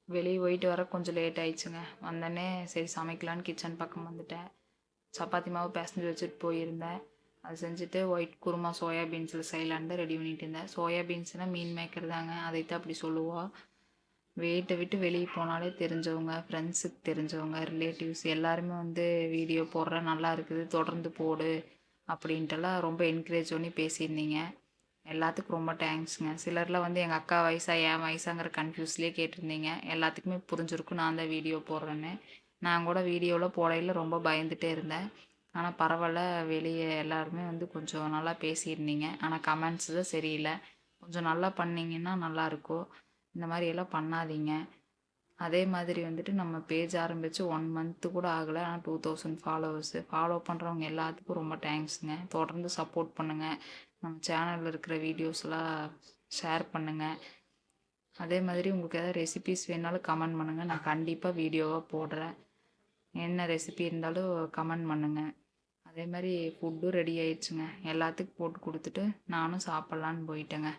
வெளியே போயிட்டு வர கொஞ்சம் லேட் ஆயிடுச்சுங்க. வந்தோடனே சரி சமைக்கலான்னு கிச்சன் பக்கம் வந்துட்டேன். சப்பாத்தி மாவு பிசைஞ்சு வச்சுட்டு போயிருந்தேன். அது செஞ்சுட்டு ஒயிட் குருமா சோயா பீன்ஸில் செய்யலான்னு தான் ரெடி பண்ணிட்டு இருந்தேன். சோயா பீன்ஸ்னால் மீன் மேக்கர் தாங்க, அதைத்தான் அப்படி சொல்லுவோம். வீட்டை விட்டு வெளியே போனாலே தெரிஞ்சவங்க, ஃப்ரெண்ட்ஸுக்கு தெரிஞ்சவங்க, ரிலேட்டிவ்ஸ் எல்லாருமே வந்து வீடியோ போடுற நல்லா இருக்குது தொடர்ந்து போடு அப்படின்ட்டுலாம் ரொம்ப என்கரேஜ் பண்ணி பேசியிருந்தீங்க. எல்லாத்துக்கும் ரொம்ப தேங்க்ஸுங்க. சிலர்லாம் வந்து எங்கள் அக்கா வயசா என் வயசாங்கிற கன்ஃபியூஸ்லேயே கேட்டிருந்தீங்க. எல்லாத்துக்குமே புரிஞ்சிருக்கும் நான் தான் வீடியோ போடுறேன்னு. நான் கூட வீடியோவில் போடையில் ரொம்ப பயந்துகிட்டே இருந்தேன். ஆனால் பரவாயில்ல, வெளியே எல்லாருமே வந்து கொஞ்சம் நல்லா பேசியிருந்தீங்க. ஆனால் கமெண்ட்ஸ் தான் சரியில்லை. கொஞ்சம் நல்லா பண்ணிங்கன்னா நல்லாயிருக்கும். இந்த மாதிரி எல்லாம் பண்ணாதீங்க. அதே மாதிரி வந்துட்டு நம்ம பேஜ் ஆரம்பித்து 1 மந்த்து கூட ஆகலை, ஆனால் 2000 ஃபாலோவர்ஸு. ஃபாலோ பண்ணுறவங்க எல்லாத்துக்கும் ரொம்ப தேங்க்ஸுங்க. தொடர்ந்து சப்போர்ட் பண்ணுங்கள். நம்ம சேனலில் இருக்கிற வீடியோஸ்லாம் ஷேர் பண்ணுங்கள். அதே மாதிரி உங்களுக்கு எதாவது ரெசிபீஸ் வேணாலும் கமெண்ட் பண்ணுங்கள், நான் கண்டிப்பாக வீடியோவாக போடுறேன். என்ன ரெசிபி இருந்தாலும் கமெண்ட் பண்ணுங்கள். அதே மாதிரி ஃபுட்டும் ரெடி ஆயிடுச்சுங்க. எல்லாத்துக்கும் போட்டு கொடுத்துட்டு நானும் சாப்பிட்லான்னு போயிட்டேங்க.